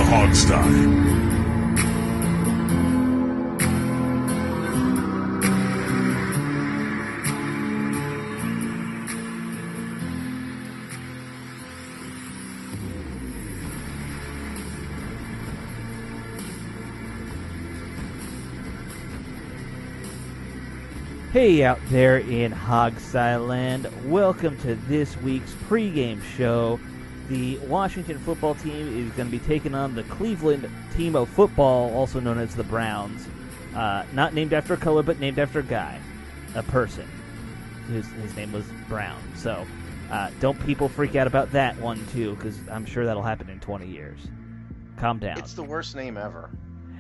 Hogstye. Hey out there in Hogstye Land, welcome to this week's pregame show. The Washington football team is going to be taking on the Cleveland team of football, also known as the Browns. Not named after a color, but named after a guy, a person. His name was Brown. So don't people freak out about that one too, because I'm sure that'll happen in 20 years. Calm down. It's the worst name ever.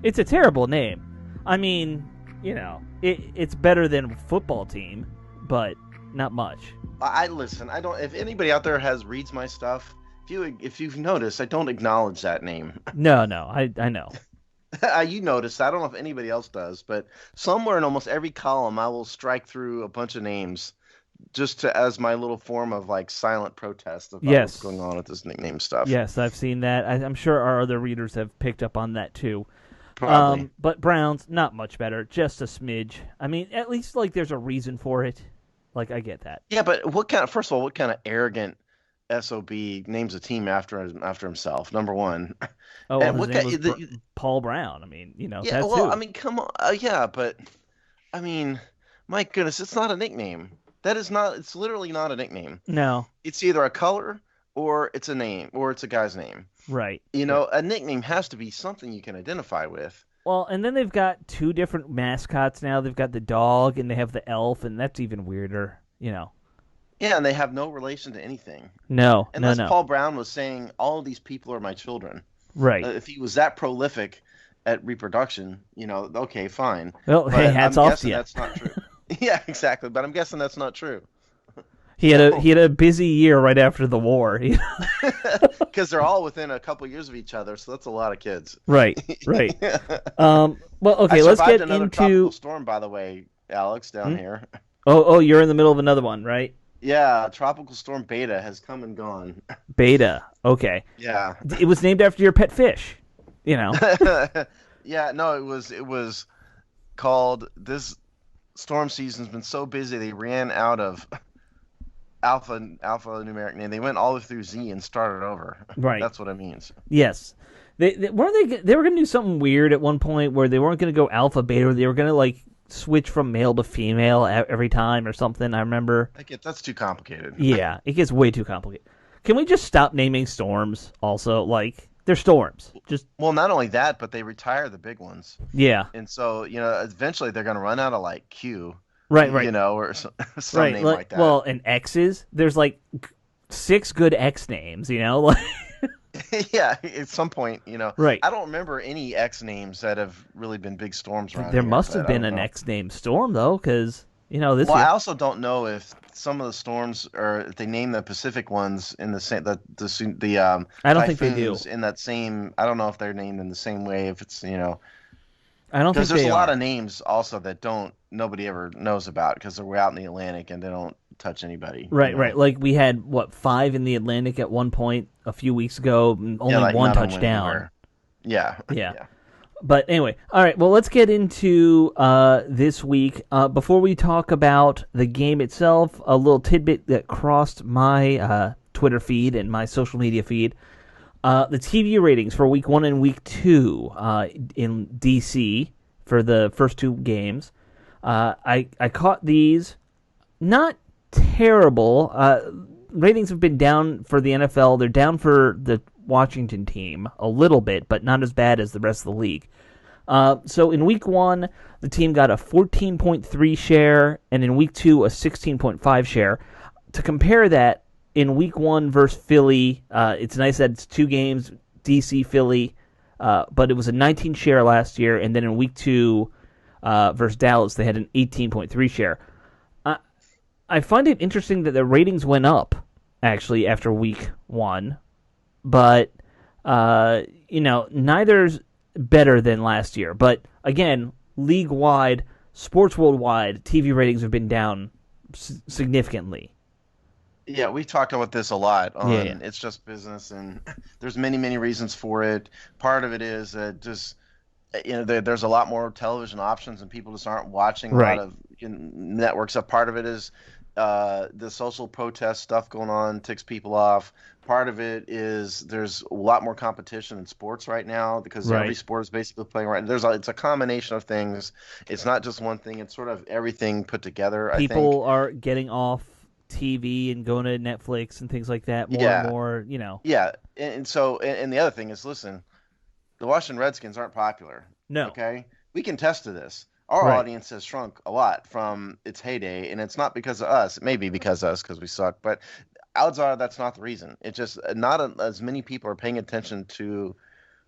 It's a terrible name. I mean, you know, it's better than football team, but not much. I listen. I don't. If anybody out there reads my stuff, if you've noticed, I don't acknowledge that name. No, I know. You noticed. I don't know if anybody else does, but somewhere in almost every column, I will strike through a bunch of names just as my little form of like silent protest about what's going on with this nickname stuff. Yes, I've seen that. I'm sure our other readers have picked up on that too. Probably. But Browns, not much better, just a smidge. I mean, at least like there's a reason for it. Like I get that. Yeah, but first of all, what kind of arrogant SOB names a team after himself? Number one. Oh, and his name was Paul Brown. I mean, you know, yeah. that's Well, who. I mean, come on. Yeah, but I mean, my goodness, it's not a nickname. That is not. It's literally not a nickname. No. It's either a color or it's a name or it's a guy's name. Right. You know, a nickname has to be something you can identify with. Well, and then they've got two different mascots now. They've got the dog and they have the elf, and that's even weirder, you know. Yeah, and they have no relation to anything. No, Unless no. Paul Brown was saying, all of these people are my children. Right. If he was that prolific at reproduction, you know, okay, fine. Well, but hey, hats off to you. That's not true. Yeah, exactly. But I'm guessing that's not true. He had a busy year right after the war. Because they're all within a couple years of each other, so that's a lot of kids. Right. Well, okay, let's get another into tropical storm, by the way, Alex, down here. Oh, you're in the middle of another one, right? Yeah, tropical storm Beta has come and gone. Beta. Okay. Yeah. It was named after your pet fish. You know. Yeah. No, it was called. This storm season's been so busy they ran out of alpha numeric name. They went all the way through Z and started over. Right. That's what it means. Yes. They were going to do something weird at one point where they weren't going to go alpha beta. They were going to like switch from male to female every time or something. I remember. That's too complicated. Yeah, it gets way too complicated. Can we just stop naming storms? Also, like they're storms. Well, not only that, but they retire the big ones. Yeah. And so eventually they're going to run out of like Q. Right. You know, or some right. name like that. Well, and X's. There's like 6 good X names. You know, like. Yeah, at some point, you know. Right. I don't remember any X names that have really been big storms around there here. Must have been an X name storm though, because this. Well, year... I also don't know if some of the storms if they name the Pacific ones in the same I don't think they do in that same. I don't know if they're named in the same way. If it's I don't think because there's a lot of names also that nobody ever knows about because they're way out in the Atlantic and they don't touch anybody. Right. Like we had 5 in the Atlantic at one point a few weeks ago, and only one touchdown. Yeah. But anyway, all right. Well, let's get into this week. Before we talk about the game itself, a little tidbit that crossed my Twitter feed and my social media feed: the TV ratings for Week 1 and Week 2 in DC for the first 2 games. I caught these. Not terrible. Ratings have been down for the NFL. They're down for the Washington team a little bit, but not as bad as the rest of the league. So in Week 1, the team got a 14.3 share, and in Week 2, a 16.5 share. To compare that, in Week 1 versus Philly, it's nice that it's 2 games, DC, Philly, but it was a 19 share last year, and then in Week 2 versus Dallas, they had an 18.3 share. I find it interesting that the ratings went up, actually, after Week 1, but, neither's better than last year. But, again, league-wide, sports worldwide, TV ratings have been down significantly. Yeah, we've talked about this a lot Yeah, yeah. on It's Just Business, and there's many, many reasons for it. Part of it is that just there's a lot more television options, and people just aren't watching a lot Right. of networks. A part of it is the social protest stuff going on ticks people off. Part of it is there's a lot more competition in sports right now because every Right. sport is basically playing right. It's a combination of things. It's not just one thing. It's sort of everything put together, I think. People are getting off TV and going to Netflix and things like that more and Yeah, more, you know. yeah. And so, and the other thing is, listen, the Washington Redskins aren't popular. No. Okay, we can test to this. Our Right. audience has shrunk a lot from its heyday, and it's not because of us. It may be because of us because we suck, but odds are that's not the reason. It's just as many people are paying attention to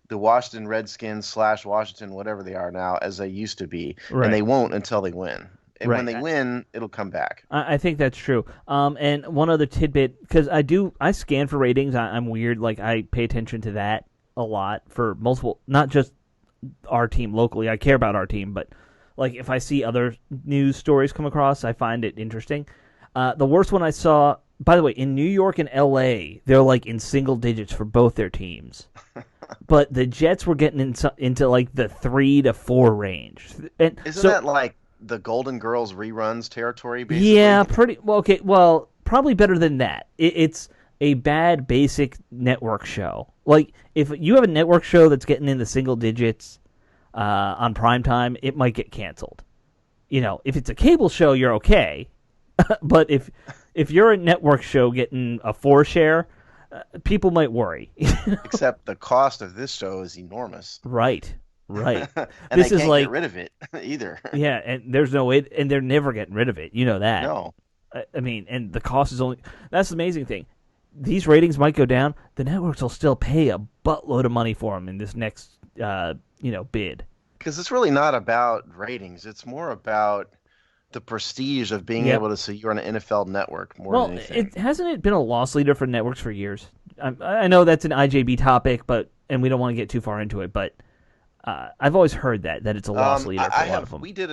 the Washington Redskins slash Washington, whatever they are now, as they used to be, and they Right. won't until they win. And when Right. they win, it'll come back. I think that's true. And one other tidbit, because I scan for ratings. I'm weird. Like I pay attention to that a lot for multiple, not just our team locally. I care about our team, but like if I see other news stories come across, I find it interesting. The worst one I saw, by the way, in New York and L.A., they're like in single digits for both their teams. But the Jets were getting into like the 3 to 4 range, and Isn't so that like the Golden Girls reruns territory, yeah, basically? pretty well. Okay, well, probably better than that. It's a bad basic network show. Like if you have a network show that's getting in the single digits on prime time, it might get canceled. You know, if it's a cable show, you're okay. But if you're a network show getting a 4 share, people might worry. Except the cost of this show is enormous. Right, right. And they This is can't get like rid of it either. yeah, and there's no way, and they're never getting rid of it. You know that. No. I mean, and the cost is only. That's the amazing thing. These ratings might go down. The networks will still pay a buttload of money for them in this next, bid. Because it's really not about ratings. It's more about the prestige of being Yep. able to see you're on an NFL network more than Well, anything. it hasn't it been a loss leader for networks for years. I know that's an IJB topic, but and we don't want to get too far into it, but I've always heard that it's a loss leader for I a lot of have them. we did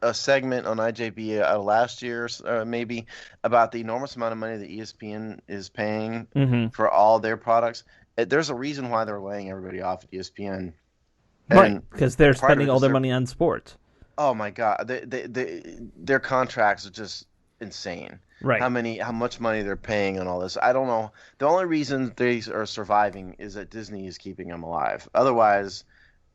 a segment on IJB last year, maybe, about the enormous amount of money that ESPN is paying Mm-hmm. for all their products. There's a reason why they're laying everybody off at ESPN, Right, and because they're part of spending it all is their money on sports. oh my God, their contracts are just insane. Right. How much money they're paying on all this. I don't know. The only reason they are surviving is that Disney is keeping them alive. Otherwise,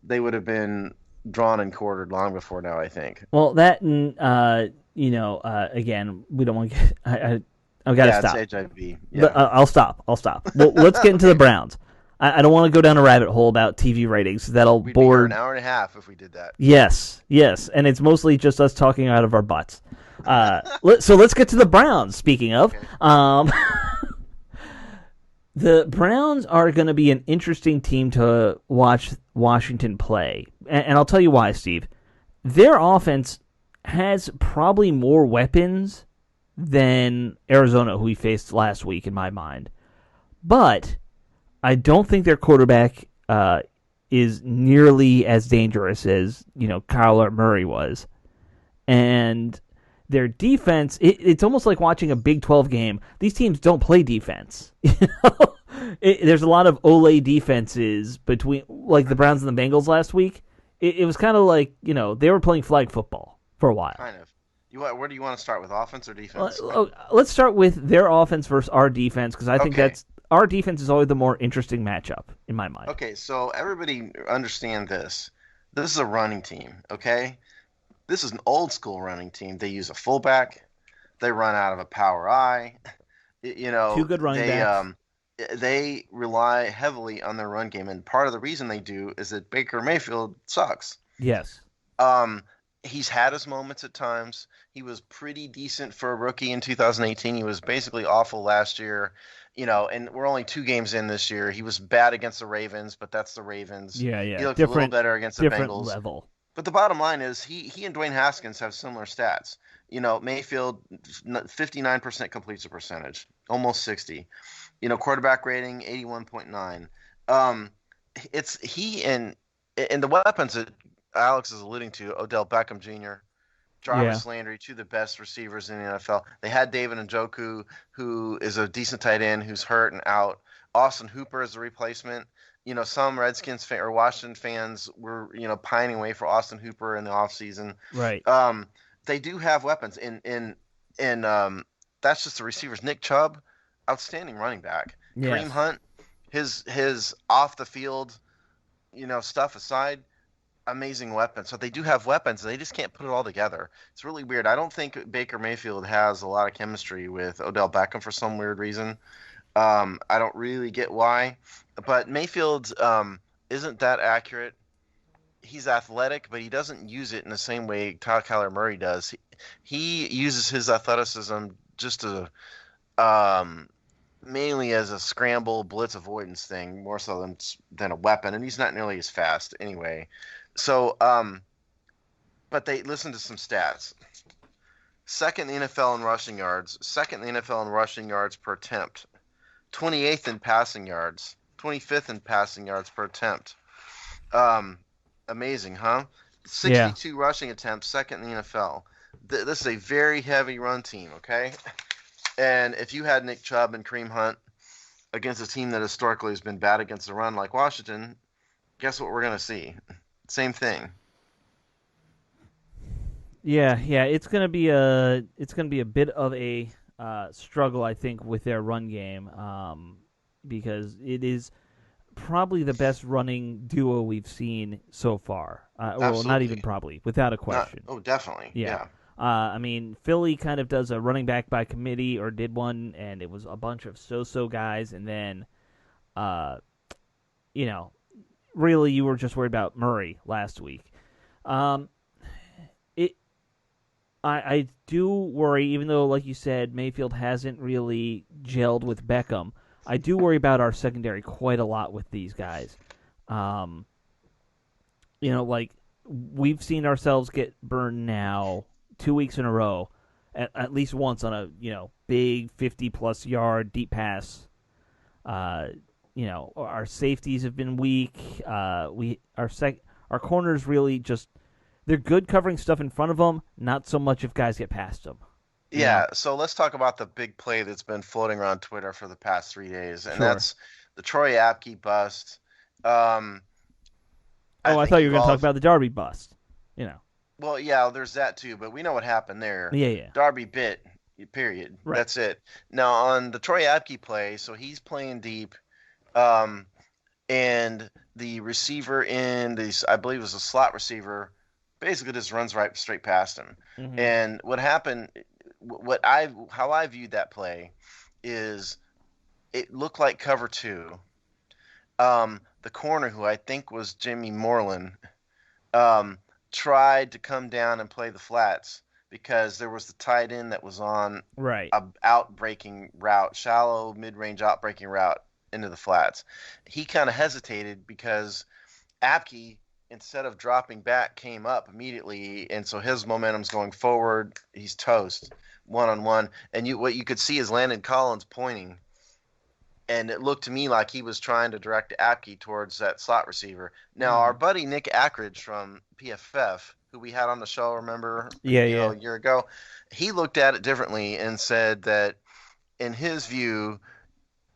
they would have been drawn and quartered long before now, I think. Well, that and again, we don't want to get. I've got to Yeah, it's stop. HIV. But Yeah. I'll stop. I'll stop. Well, let's get into the Okay. Browns. I don't want to go down a rabbit hole about TV ratings. That'll We'd be here an bore. hour and a half if we did that. Yes, yes, and it's mostly just us talking out of our butts. So let's get to the Browns. Speaking of, Okay. the Browns are going to be an interesting team to watch Washington play, and I'll tell you why, Steve. Their offense has probably more weapons than Arizona, who we faced last week, in my mind. But I don't think their quarterback is nearly as dangerous as Kyler Murray was, and their defense. It's almost like watching a Big 12 game. These teams don't play defense. There's a lot of Ole defenses between, like the Browns and the Bengals last week. It was kind of like they were playing flag football for a while. Kind of. Where do you want to start, with offense or defense? Let's start with their offense versus our defense, because I think Okay. that's our defense is always the more interesting matchup in my mind. Okay, so everybody understand this. This is a running team, okay? This is an old school running team. They use a fullback. They run out of a power I. Two good running backs. They rely heavily on their run game, and part of the reason they do is that Baker Mayfield sucks. Yes. Um, he's had his moments at times. He was pretty decent for a rookie in 2018. He was basically awful last year. And we're only 2 games in this year. He was bad against the Ravens, but that's the Ravens. Yeah, yeah. He looked a little better against the Different Bengals. level. But the bottom line is he and Dwayne Haskins have similar stats. Mayfield 59% completion percentage, almost 60. Quarterback rating 81.9. It's he and the weapons that Alex is alluding to, Odell Beckham Jr., Jarvis Landry, two of the best receivers in the NFL. They had David Njoku, who is a decent tight end, who's hurt and out. Austin Hooper is a replacement. Some Redskins or Washington fans were, pining away for Austin Hooper in the offseason. Right. They do have weapons, and that's just the receivers. Nick Chubb, outstanding running back. Yes. Kareem Hunt, his off the field, stuff aside, amazing weapons. So they do have weapons. They just can't put it all together. It's really weird. I don't think Baker Mayfield has a lot of chemistry with Odell Beckham for some weird reason. I don't really get why, but Mayfield isn't that accurate. He's athletic, but he doesn't use it in the same way Kyler Murray does. He uses his athleticism just to mainly as a scramble blitz avoidance thing, more so than a weapon, and he's not nearly as fast anyway. So, but they listen to some stats. Second in the NFL in rushing yards, second in the NFL in rushing yards per attempt, 28th in passing yards, 25th in passing yards per attempt. Amazing, huh? 62 rushing attempts, second in the NFL. This is a very heavy run team, okay? And if you had Nick Chubb and Kareem Hunt against a team that historically has been bad against the run like Washington, guess what we're going to see? Same thing. Yeah, it's gonna be a bit of a struggle, I think, with their run game, because it is probably the best running duo we've seen so far. Well, not even probably, without a question. Definitely. Yeah. I mean, Philly kind of does a running back by committee, or did one, and it was a bunch of so-so guys, and then, really you were just worried about Murray last week. I do worry, even though, like you said, Mayfield hasn't really gelled with Beckham. I do worry about our secondary quite a lot with these guys. Like we've seen ourselves get burned now 2 weeks in a row, at least once on a big 50+ yard deep pass. Our safeties have been weak. Our corners really just. They're good covering stuff in front of them, not so much if guys get past them. Yeah, so let's talk about the big play that's been floating around Twitter for the past 3 days, and that's the Troy Apke bust. I thought you were going to talk about the Darby bust. Well, yeah, there's that too, but we know what happened there. Yeah. Darby bit, period. Right. That's it. Now, on the Troy Apke play, so he's playing deep, and the receiver I believe it was a slot receiver, basically just runs right straight past him. Mm-hmm. And what happened, how I viewed that play is it looked like cover two. The corner, who I think was Jimmy Moreland, tried to come down and play the flats because there was the tight end that was on a out-breaking route, shallow mid-range out-breaking route into the flats. He kind of hesitated because Apke, instead of dropping back, came up immediately, and so his momentum's going forward. He's toast, one-on-one. And what you could see is Landon Collins pointing, and it looked to me like he was trying to direct Apke towards that slot receiver. Now, our buddy Nick Ackridge from PFF, who we had on the show, remember? A year ago, he looked at it differently and said that, in his view,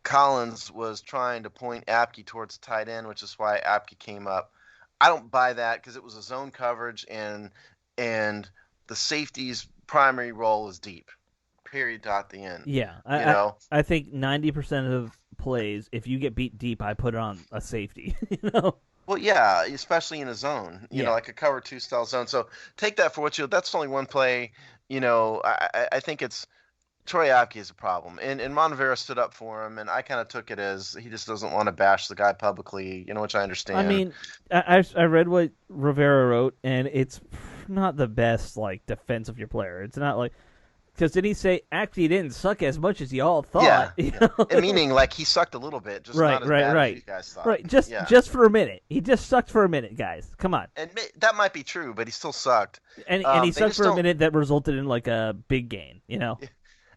Collins was trying to point Apke towards the tight end, which is why Apke came up. I don't buy that because it was a zone coverage, and the safety's primary role is deep. Period. At the end. Yeah, I think 90% of plays, if you get beat deep, I put it on a safety. Well, yeah, especially in a zone, like a cover two style zone. So take that for what you. That's only one play. I think it's Troy Apke is a problem, and Montevera stood up for him, and I kind of took it as he just doesn't want to bash the guy publicly, which I understand. I mean, I read what Rivera wrote, and it's not the best defense of your player. It's not like. Because did he say actually he didn't suck as much as you all thought? Yeah. Meaning he sucked a little bit, just not as bad as you guys thought. Right, just for a minute. He just sucked for a minute, guys. Come on. And that might be true, but he still sucked. And he sucked for a minute that resulted in a big gain.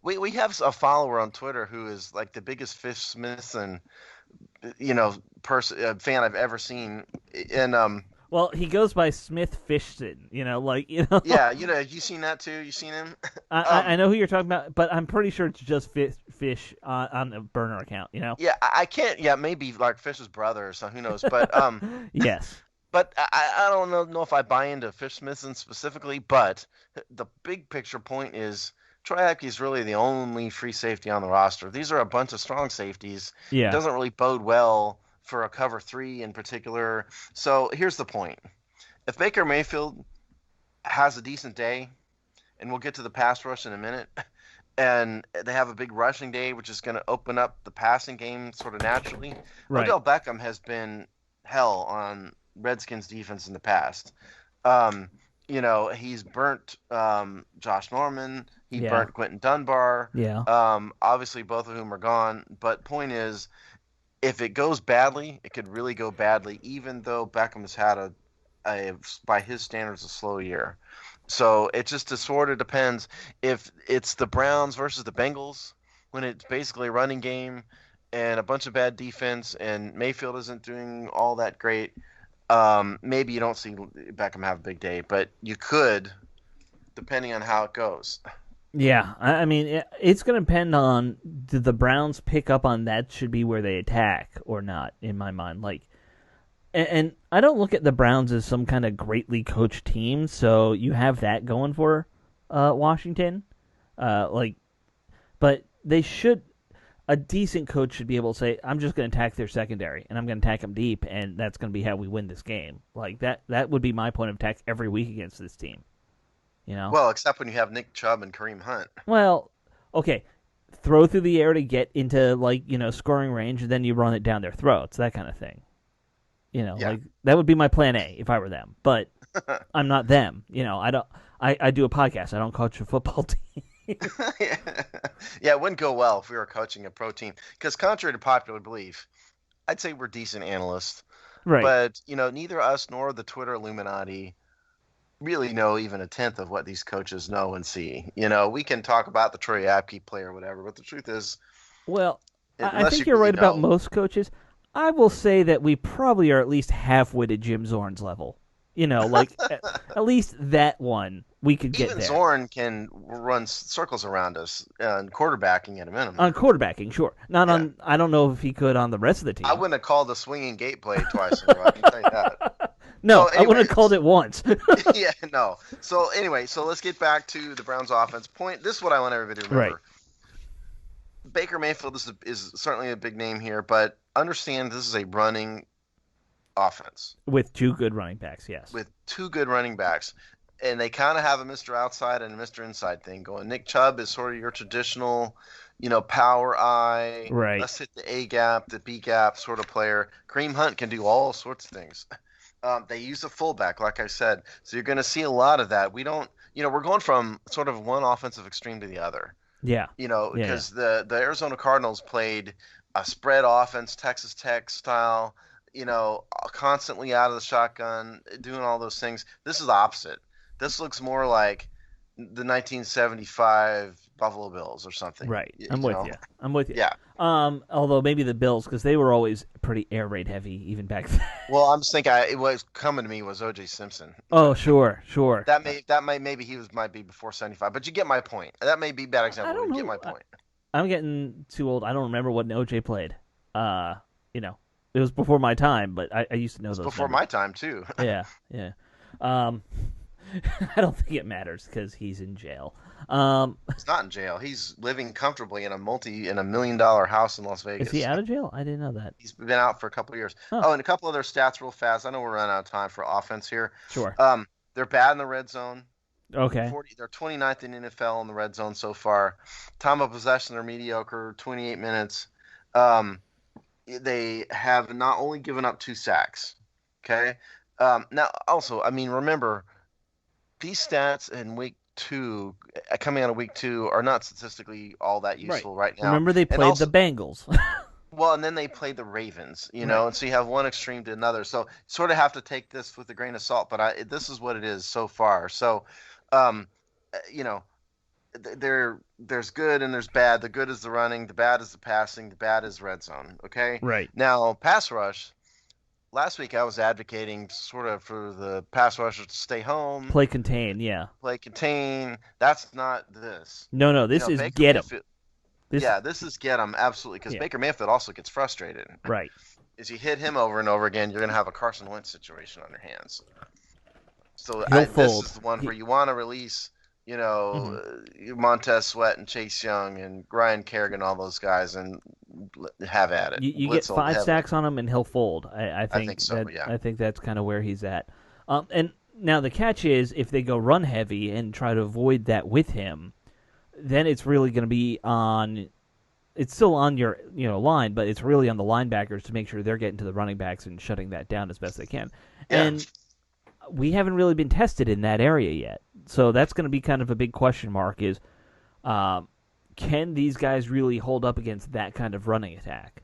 We have a follower on Twitter who is the biggest Fish Smithson, fan I've ever seen. And Well, he goes by Smith Fishton. Yeah, you seen that too? You seen him? I know who you're talking about, but I'm pretty sure it's just Fish on a burner account. Yeah, I can't. Yeah, maybe like Fish's brother or something. Who knows? But Yes. But I don't know if I buy into Fish Smithson specifically. But the big picture point is Troy Apke is really the only free safety on the roster. These are a bunch of strong safeties. Yeah. It doesn't really bode well for a cover three in particular. So here's the point: if Baker Mayfield has a decent day, and we'll get to the pass rush in a minute, and they have a big rushing day, which is going to open up the passing game sort of naturally. Right. Odell Beckham has been hell on Redskins defense in the past. He's burnt Josh Norman. He burnt Quentin Dunbar. Yeah. Obviously, both of whom are gone. But point is, if it goes badly, it could really go badly, even though Beckham has had by his standards, a slow year. So it just sort of depends if it's the Browns versus the Bengals when it's basically a running game and a bunch of bad defense and Mayfield isn't doing all that great. Maybe you don't see Beckham have a big day, but you could, depending on how it goes. Yeah, I mean, it's going to depend on did the Browns pick up on that should be where they attack or not, in my mind. And I don't look at the Browns as some kind of greatly coached team, so you have that going for Washington. But they should. A decent coach should be able to say, "I'm just going to attack their secondary, and I'm going to attack them deep, and that's going to be how we win this game." Like that. That would be my point of attack every week against this team. Well, except when you have Nick Chubb and Kareem Hunt. Well, okay, throw through the air to get into scoring range, and then you run it down their throats, that kind of thing. That would be my plan A if I were them. But I'm not them. I don't. I do a podcast. I don't coach a football team. Yeah, it wouldn't go well if we were coaching a pro team. Because contrary to popular belief, I'd say we're decent analysts. Right. But, neither us nor the Twitter Illuminati really know even a tenth of what these coaches know and see. We can talk about the Troy Apke play or whatever, but the truth is... Well, I think you're right about most coaches. I will say that we probably are at least halfway to Jim Zorn's level. At least that one we could get there. Even Zorn can run circles around us on quarterbacking at a minimum. On quarterbacking, sure. Not on. I don't know if he could on the rest of the team. I wouldn't have called the swinging gate play twice in a row. I can tell you that. No, I wouldn't have called it once. Yeah, no. So anyway, let's get back to the Browns' offense. This is what I want everybody to remember. Right. Baker Mayfield is certainly a big name here, but understand this is a running offense with two good running backs. Yes, with two good running backs, and they kind of have a Mr. Outside and a Mr. Inside thing going. Nick Chubb is sort of your traditional, power eye, right? Let's hit the A gap, the B gap sort of player. Kareem Hunt can do all sorts of things. They use a fullback, like I said, so you're going to see a lot of that. We don't, we're going from sort of one offensive extreme to the other. Yeah, because the Arizona Cardinals played a spread offense, Texas Tech style. Constantly out of the shotgun, doing all those things. This is the opposite. This looks more like the 1975 Buffalo Bills or something. Right. I'm with you. Yeah. Although maybe the Bills, because they were always pretty air raid heavy even back then. Well, I'm just thinking it was coming to me was O.J. Simpson. Oh, sure. Might be before 75, but you get my point. That may be a bad example. But you get my point. I'm getting too old. I don't remember what O.J. played. It was before my time, but I used to know those. Before my time too. Yeah. I don't think it matters because he's in jail. He's not in jail. He's living comfortably in a $1 million house in Las Vegas. Is he out of jail? I didn't know that. He's been out for a couple of years. Oh, and a couple other stats real fast. I know we're running out of time for offense here. Sure. They're bad in the red zone. Okay. They're 29th in NFL in the red zone so far. Time of possession, they're mediocre, 28 minutes. They have not only given up 2 sacks. Okay. Now, also, remember, these stats in coming out of week 2, are not statistically all that useful right now. Remember, they played the Bengals. Well, and then they played the Ravens, and so you have one extreme to another. So sort of have to take this with a grain of salt, but this is what it is so far. So, there's good and there's bad. The good is the running, the bad is the passing, the bad is red zone. Okay. Right. Now, pass rush. last week I was advocating sort of for the pass rushers to stay home, Play contain, yeah. play contain. That's not this. No, You this know, is Baker get him. Mayfield. This, Yeah, this is get him absolutely because yeah, Baker Mayfield also gets frustrated. right. As you hit him over and over again, you're going to have a Carson Wentz situation on your hands. So He'll this fold. is the one where you want to release, Mhm. Montez Sweat and Chase Young and Ryan Kerrigan, all those guys, and have at it. You get Blitz five heavily. sacks on him and he'll fold. I think so. Yeah. I think that's kind of where he's at. And now the catch is if they go run heavy and try to avoid that with him, then it's really going to be on. It's still on your line, but it's really on the linebackers to make sure they're getting to the running backs and shutting that down as best they can. Yeah. And we haven't really been tested in that area yet, so that's going to be kind of a big question mark. Is can these guys really hold up against that kind of running attack?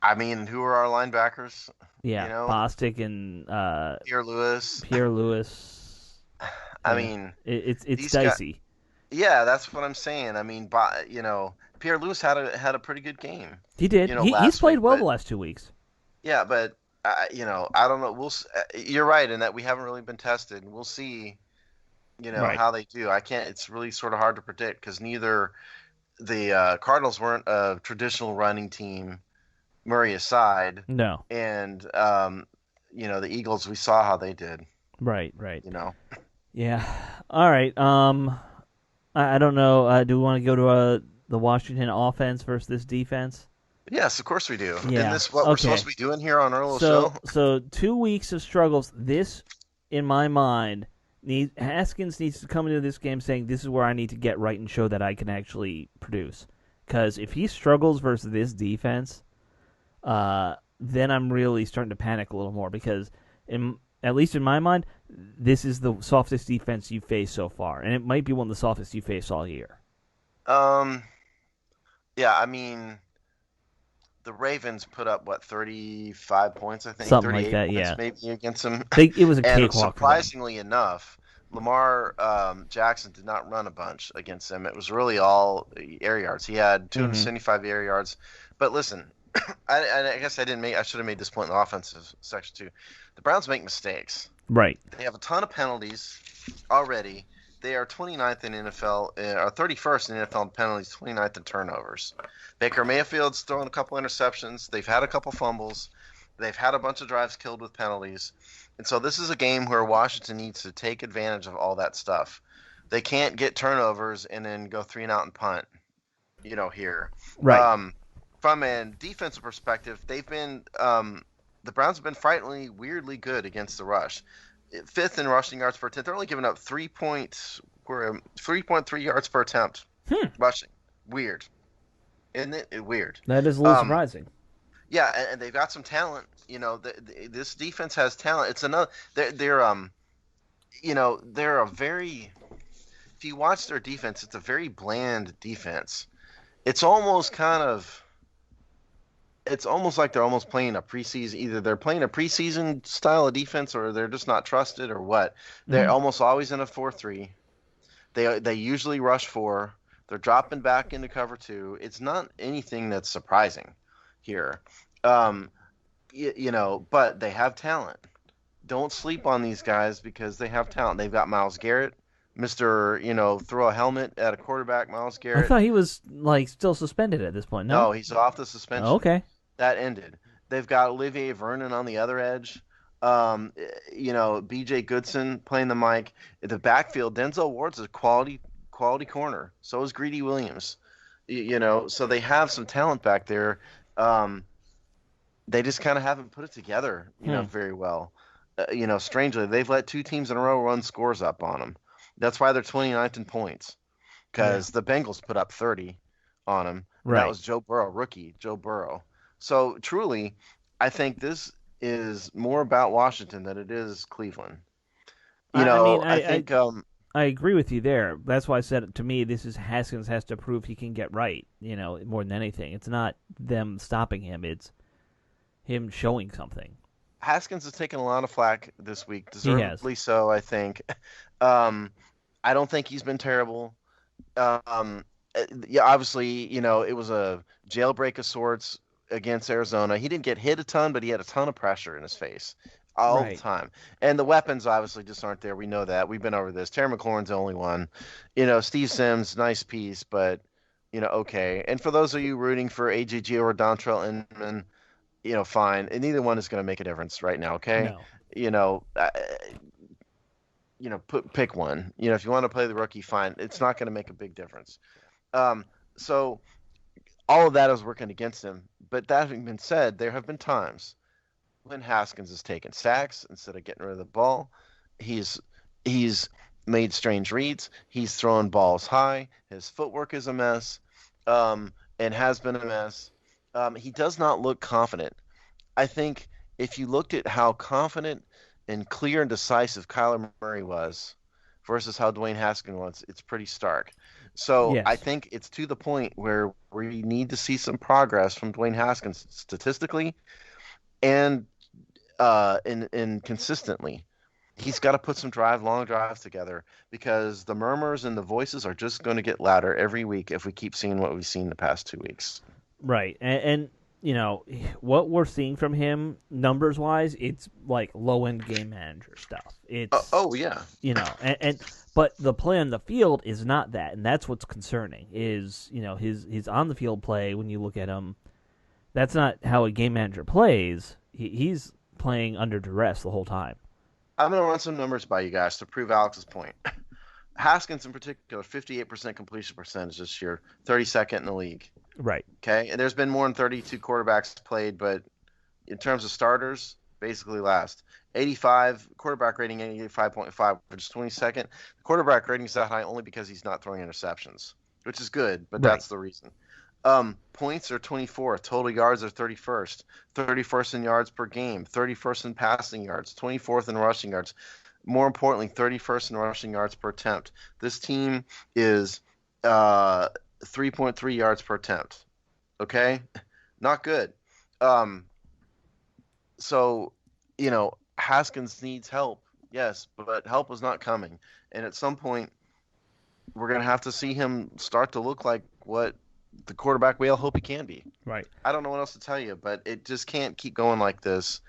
I mean, who are our linebackers? Yeah, You know, Bostic and Pierre Lewis. Pierre Lewis. I Yeah. mean, It's these dicey. yeah, that's what I'm saying. I mean, Pierre Lewis had a pretty good game. He did. He's Last played week, well but the last 2 weeks. yeah, but I don't know. You're right in that we haven't really been tested. We'll see, Right. how they do. I can't. It's really sort of hard to predict because neither the Cardinals weren't a traditional running team, Murray aside, No. and the Eagles. We saw how they did. Right. Right. You know. Yeah. All right. I don't know. Do we want to go to the Washington offense versus this defense? Yes, of course we do. Yeah. Isn't this what we're supposed to be doing here on our little show? So 2 weeks of struggles. This, in my mind, Haskins needs to come into this game saying this is where I need to get right and show that I can actually produce. Because if he struggles versus this defense, then I'm really starting to panic a little more. Because at least in my mind, this is the softest defense you've faced so far, and it might be one of the softest you faced all year. Um, yeah, I mean, the Ravens put up what 35 points, I think, Something like 38 that, points yeah. maybe against them. It was a And cakewalk for them. surprisingly enough, Lamar Jackson did not run a bunch against them. It was really all air yards. He had 275 air yards. But listen, I guess I should have made this point in the offensive section too. The Browns make mistakes. Right. They have a ton of penalties already. They are 29th in NFL, or 31st in NFL in penalties, 29th in turnovers. Baker Mayfield's thrown a couple interceptions. They've had a couple fumbles. They've had a bunch of drives killed with penalties. And so this is a game where Washington needs to take advantage of all that stuff. They can't get turnovers and then go 3-and-out and punt, here. Right. From a defensive perspective, the Browns have been frighteningly, weirdly good against the rush. Fifth in rushing yards per attempt. They're only giving up 3.3 yards per attempt rushing. Weird. Isn't it weird? That is a little surprising. Yeah, and they've got some talent. This defense has talent. It's another. They're a very. If you watch their defense, it's a very bland defense. It's almost like they're almost playing a preseason. Either they're playing a preseason style of defense, or they're just not trusted, or what. They're almost always in a 4-3. They usually rush 4. They're dropping back into cover 2. It's not anything that's surprising here, but they have talent. Don't sleep on these guys because they have talent. They've got Myles Garrett, Mr. Throw a helmet at a quarterback. Myles Garrett. I thought he was still suspended at this point. No, he's off the suspension. Oh, okay. That ended. They've got Olivier Vernon on the other edge. B.J. Goodson playing the mic. The backfield, Denzel Ward's a quality corner. So is Greedy Williams. So they have some talent back there. They just kind of haven't put it together, very well. Strangely, they've let 2 teams in a row run scores up on them. That's why they're 29th in points, because the Bengals put up 30 on them. Right. That was Joe Burrow, rookie Joe Burrow. So truly, I think this is more about Washington than it is Cleveland. I agree with you there. That's why I said, to me, this is Haskins has to prove he can get right, more than anything. It's not them stopping him. It's him showing something. Haskins has taken a lot of flack this week, deservedly so, I think. I don't think he's been terrible. Obviously, it was a jailbreak of sorts against Arizona. He didn't get hit a ton, but he had a ton of pressure in his face all the Right. time. And the weapons obviously just aren't there. We know that. We've been over this. Terry McLaurin's the only one. Steve Sims, nice piece, but okay. And for those of you rooting for AJG or Dontrell Inman, fine. And neither one is going to make a difference right now, okay? No. You know, uh, pick one. If you want to play the rookie, fine. It's not going to make a big difference. So all of that is working against him. But that having been said, there have been times when Haskins has taken sacks instead of getting rid of the ball. He's made strange reads. He's thrown balls high. His footwork is a mess, and has been a mess. He does not look confident. I think if you looked at how confident and clear and decisive Kyler Murray was versus how Dwayne Haskins was, it's pretty stark. So I Yes. think it's to the point where we need to see some progress from Dwayne Haskins statistically and consistently. He's got to put some long drives together because the murmurs and the voices are just going to get louder every week if we keep seeing what we've seen the past 2 weeks. Right. And what we're seeing from him numbers wise, it's like low end game manager stuff. It's Oh yeah. But the play on the field is not that, and that's what's concerning. Is his on the field play when you look at him, that's not how a game manager plays. He's playing under duress the whole time. I'm going to run some numbers by you guys to prove Alex's point. Haskins in particular, 58% completion percentage this year, 32nd in the league. Right. Okay, and there's been more than 32 quarterbacks played, but in terms of starters, basically last. 85 quarterback rating, 85.5, which is 22nd. The quarterback rating is that high only because he's not throwing interceptions, which is good, but that's the reason. Points are 24th, total yards are 31st, 31st in yards per game, 31st in passing yards, 24th in rushing yards. More importantly, 31st in rushing yards per attempt. This team is 3.3 yards per attempt. Okay? Not good. So, Haskins needs help. Yes, but help is not coming. And at some point, we're going to have to see him start to look like what the quarterback we all hope he can be. Right. I don't know what else to tell you, but it just can't keep going like this.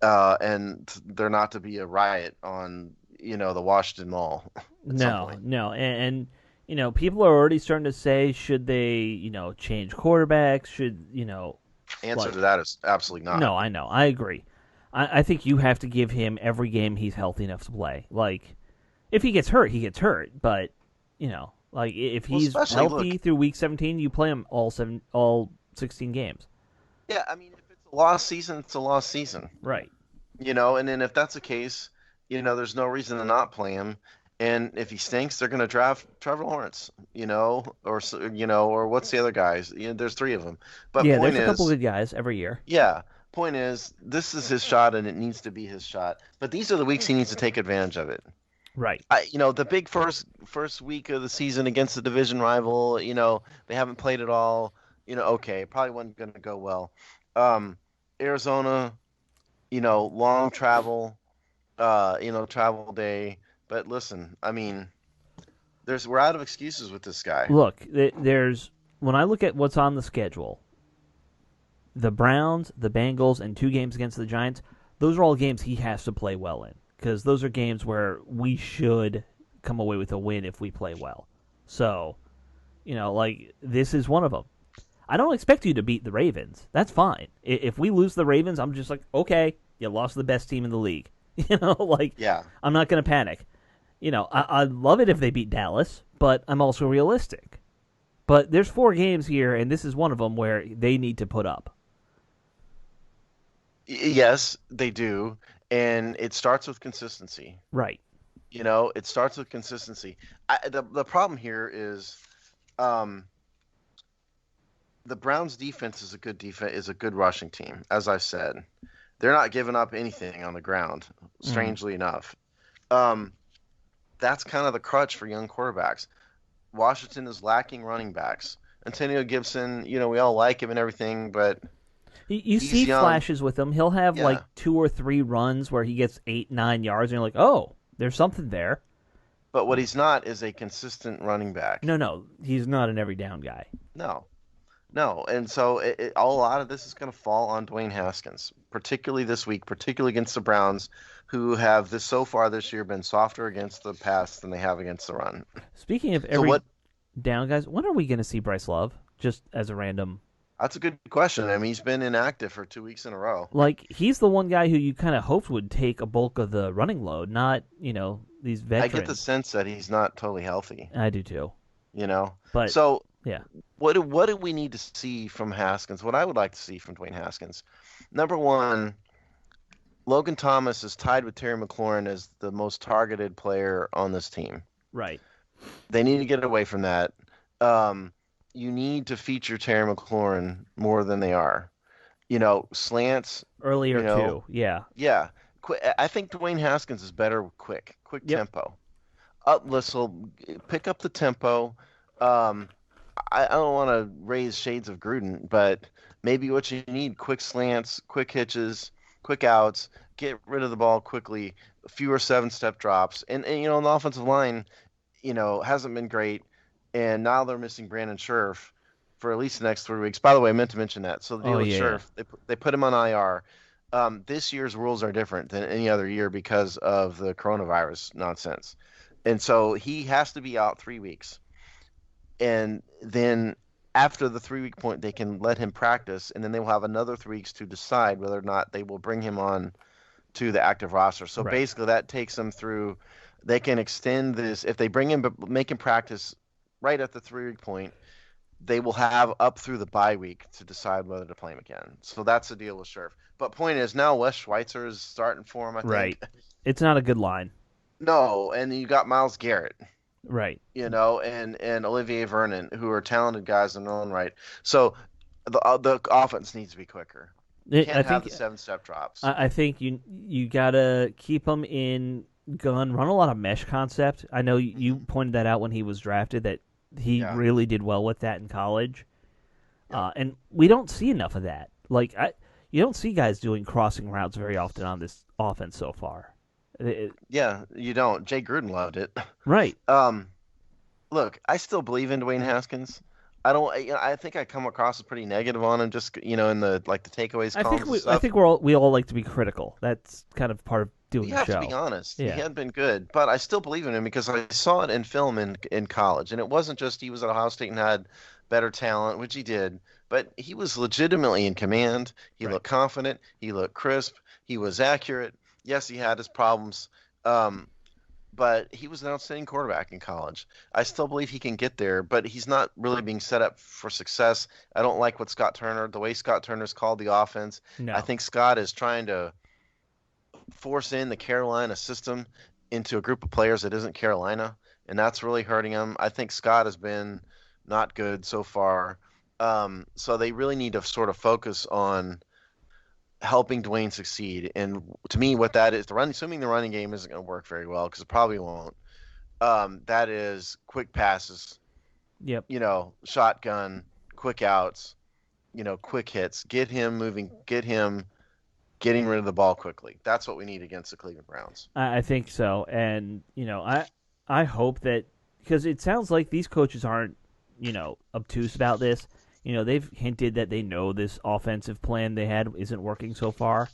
And there not to be a riot on, the Washington Mall. No. And people are already starting to say, should they, change quarterbacks? Should, Answer to that is absolutely not. No, I know. I agree. I think you have to give him every game he's healthy enough to play. Like, if he gets hurt, he gets hurt. But, like if he's healthy through week 17, you play him all 16 games. Yeah, I mean, if it's a lost season, it's a lost season. Right. And then if that's the case, there's no reason to not play him. And if he stinks, they're going to draft Trevor Lawrence, or what's the other guys? There's 3 of them. But yeah, there's a couple good guys every year. Yeah. Point is, this is his shot, and it needs to be his shot. But these are the weeks he needs to take advantage of it. Right. The big first week of the season against the division rival, they haven't played at all. Okay, probably wasn't going to go well. Arizona, long travel, travel day. But listen, I mean, we're out of excuses with this guy. Look, when I look at what's on the schedule, the Browns, the Bengals, and 2 games against the Giants, those are all games he has to play well in. Because those are games where we should come away with a win if we play well. So, this is one of them. I don't expect you to beat the Ravens. That's fine. If we lose the Ravens, I'm just like, okay, you lost the best team in the league. Yeah. I'm not going to panic. I'd love it if they beat Dallas, but I'm also realistic. But there's 4 games here, and this is one of them where they need to put up. Yes, they do. And it starts with consistency. Right. It starts with consistency. The problem here is the Browns defense is a good rushing team, as I said. They're not giving up anything on the ground, strangely enough. That's kind of the crutch for young quarterbacks. Washington is lacking running backs. Antonio Gibson, we all like him and everything, but you see young. Flashes with him. He'll have like 2 or 3 runs where he gets 8-9 yards, and you're like, oh, there's something there. But what he's not is a consistent running back. No, he's not an every down guy. No. No, and so a lot of this is going to fall on Dwayne Haskins, particularly this week, particularly against the Browns, who have this so far this year been softer against the pass than they have against the run. Speaking of So every what? down, guys, when are we going to see Bryce Love? Just as a random, That's a good question. I mean, he's been inactive for 2 weeks in a row. like he's the one guy who you kind of hoped would take a bulk of the running load, not these I get the veterans. sense that he's not totally healthy, I do too, you know. but So yeah, what do we need to see from Haskins? What I would like to see from Dwayne Haskins, number one, Logan Thomas is tied with Terry McLaurin as the most targeted player on this team. right, They need to get away from that. Um, you need to feature Terry McLaurin more than they are. Slants. earlier You know, too, yeah, yeah. I think Dwayne Haskins is better with quick yep, tempo. Listen, pick up the tempo. Um, I don't want to raise shades of Gruden, but maybe what you need: quick slants, quick hitches, quick outs, get rid of the ball quickly, fewer seven-step drops, and the offensive line, hasn't been great, and now they're missing Brandon Scherf for at least the next 3 weeks. By the way, I meant to mention that. So the oh deal with yeah, Scherf, they put him on IR. This year's rules are different than any other year because of the coronavirus nonsense, and so he has to be out 3 weeks, and then after the 3 week point, they can let him practice, and then they will have another 3 weeks to decide whether or not they will bring him on to the active roster. So right. basically, that takes them through. They can extend this if they bring him, but make him practice right at the 3 week point. They will have up through the bye week to decide whether to play him again. So that's the deal with Scherf. But point is, now Wes Schweitzer is starting for him, I Right. think. It's not a good line. No, and you got Myles Garrett, Right. and Olivier Vernon, who are talented guys in their own right. So the offense needs to be quicker. You I can't have think the seven-step drops. I think you gotta keep him in gun. Run a lot of mesh concept. I know you Mhm. pointed that out when he was drafted. That he Yeah. really did well with that in college. Yep. And we don't see enough of that. You don't see guys doing crossing routes very often on this offense so far. Yeah, you don't. Jay Gruden loved it. Right. Um, Look, I still believe in Dwayne Haskins. I don't. I think I come across as pretty negative on him, just in the the takeaways columns and I stuff. think we all like to be critical. That's kind of part of doing You the have to be show. honest. He Yeah. hadn't been good, but I still believe in him because I saw it in film in college, and it wasn't just he was at Ohio State and had better talent, which he did, but he was legitimately in command. He Right. looked confident. He looked crisp. He was accurate. Yes, he had his problems, um, but he was an outstanding quarterback in college. I still believe he can get there, but he's not really being set up for success. I don't like the way Scott Turner's called the offense. I No. think Scott is trying to force in the Carolina system into a group of players that isn't Carolina, and that's really hurting him. I think Scott has been not good so far. So they really need to sort of focus on helping Dwayne succeed. And to me, what that is, assuming the running game isn't going to work very well, because it probably won't. That is quick passes, Yep. shotgun, quick outs, quick hits. Get him moving. Get him getting rid of the ball quickly. That's what we need against the Cleveland Browns. I think so, and I hope that because it sounds like these coaches aren't obtuse about this. They've hinted that they know this offensive plan they had isn't working so far.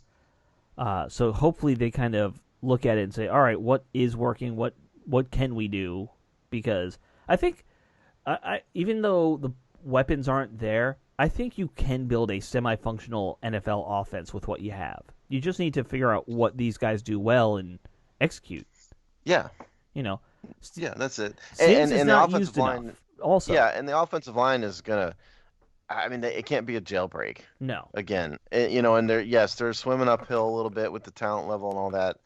So hopefully they kind of look at it and say, all right, what is working? What can we do? Because I think even though the weapons aren't there, I think you can build a semi-functional NFL offense with what you have. You just need to figure out what these guys do well and execute. Yeah, You know, yeah, that's it. Sims is And the not offensive used line, enough. Also, yeah, and the offensive line is gonna. I mean, it can't be a jailbreak no, again. And they're swimming uphill a little bit with the talent level and all that.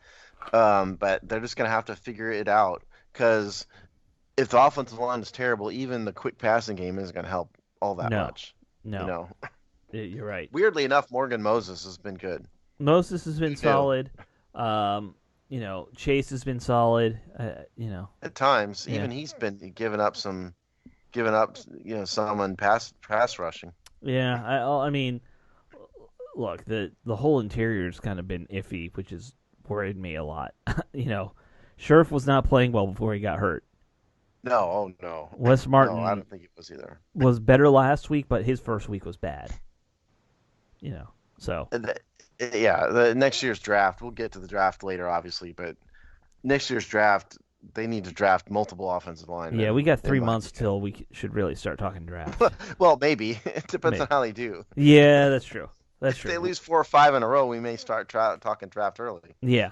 But they're just gonna have to figure it out because if the offensive line is terrible, even the quick passing game isn't gonna help all that no, much. You no. know, You're right. weirdly enough, Morgan Moses has been good. Moses has been Who knew? solid. Chase has been solid. At times, Yeah, even he's been giving up, some on pass rushing. yeah. I mean, look, the whole interior's kind of been iffy, which has worried me a lot. Scherf was not playing well before he got hurt. No, oh no. Wes No, I Martin don't think he was either. was better last week, but his first week was bad. So. Yeah, the next year's draft, we'll get to the draft later, obviously, but next year's draft, they need to draft multiple offensive linemen. Yeah, we got 3 months till we should really start talking draft. Well, maybe. It depends on how they do. Yeah, that's true. That's true. If they lose 4 or 5 in a row, we may start talking draft early. Yeah.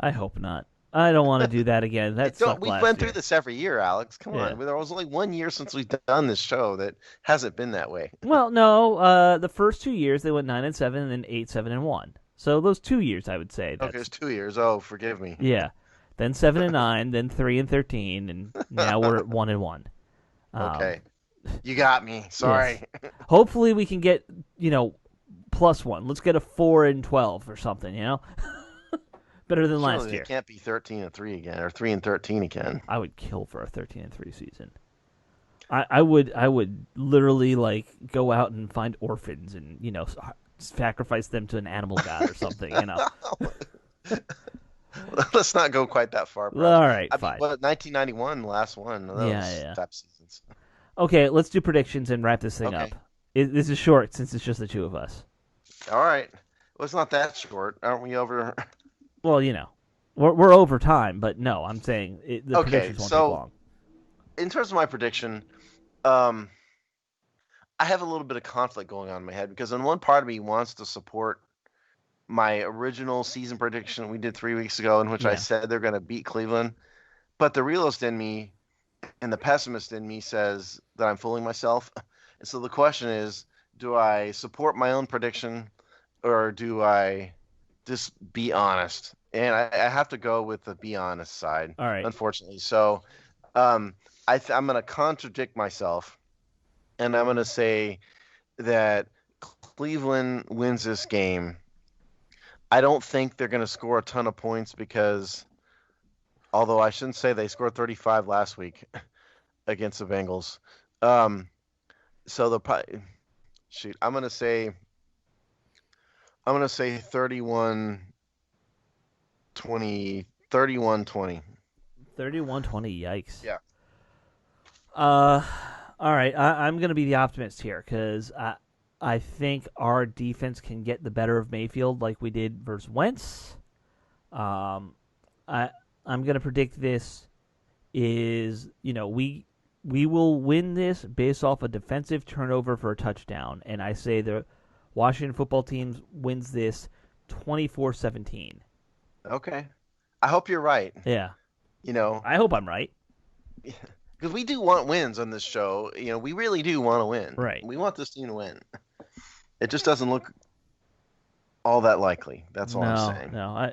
I hope not. I don't want to do that again. We've been through this every year, Alex. Come on. There was only 1 year since we've done this show that hasn't been that way. Well, no. The first 2 years they went 9-7 and then 8-7-1. So those 2 years, I would say. Okay, it's 2 years. Oh, forgive me. Yeah. Then 7-9, then 3-13, and now we're at 1-1. Okay. You got me. Sorry. Yes. Hopefully we can get, +1. Let's get a 4-12 or something, Better than last year. It can't be 13-3 again or 3-13 again. I would kill for a 13-3 season. I would literally go out and find orphans and sacrifice them to an animal god or something. Let's not go quite that far, bro. All right, fine. 1991, the last one. Of those type seasons. Okay, let's do predictions and wrap this thing up. This is short since it's just the two of us. All right. Well, it's not that short. Aren't we over? Well, we're over time, but no, I'm saying the predictions won't take long. In terms of my prediction, I have a little bit of conflict going on in my head because on one part of me wants to support my original season prediction we did 3 weeks ago in which I said they're going to beat Cleveland. But the realist in me and the pessimist in me says that I'm fooling myself. And so the question is, do I support my own prediction or do I just be honest? And I have to go with the be honest side, all right, unfortunately. So I'm going to contradict myself, and I'm going to say that Cleveland wins this game. I don't think they're going to score a ton of points because, although I shouldn't say they scored 35 last week against the Bengals. So they'll probably shoot. I'm going to say 31-20. 31-20. 31-20. Yikes. Yeah. All right. I'm going to be the optimist here because I think our defense can get the better of Mayfield like we did versus Wentz. I'm going to predict this is, we will win this based off a defensive turnover for a touchdown. And I say the Washington football team wins this 24-17. Okay. I hope you're right. Yeah. I hope I'm right. Because we do want wins on this show. We really do want to win. Right. We want this team to win. It just doesn't look all that likely. That's all I'm saying. No,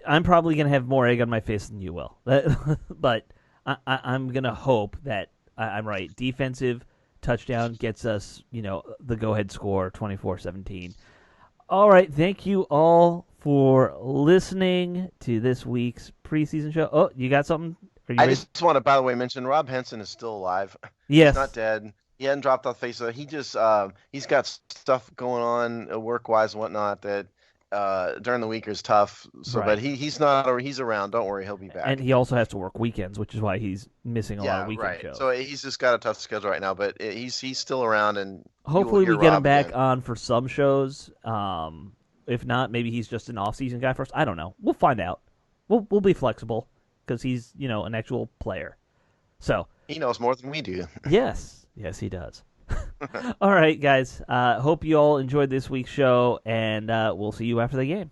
I'm probably going to have more egg on my face than you will. But I'm going to hope that I'm right. Defensive touchdown gets us, the go-ahead score, 24-17. All right. Thank you all for listening to this week's preseason show. Oh, you got something? I just want to, by the way, mention Rob Henson is still alive. Yes. He's not dead. He hadn't dropped off the face of it. He just, he's got stuff going on work-wise and whatnot that during the week is tough. So, right. But he's not, or he's around. Don't worry, he'll be back. And he also has to work weekends, which is why he's missing a lot of weekend shows. So he's just got a tough schedule right now, but he's still around, and hopefully we get him back on for some shows. If not, maybe he's just an off-season guy for us. I don't know. We'll find out. We'll be flexible because he's an actual player. So he knows more than we do. Yes, he does. All right, guys. Hope you all enjoyed this week's show, and we'll see you after the game.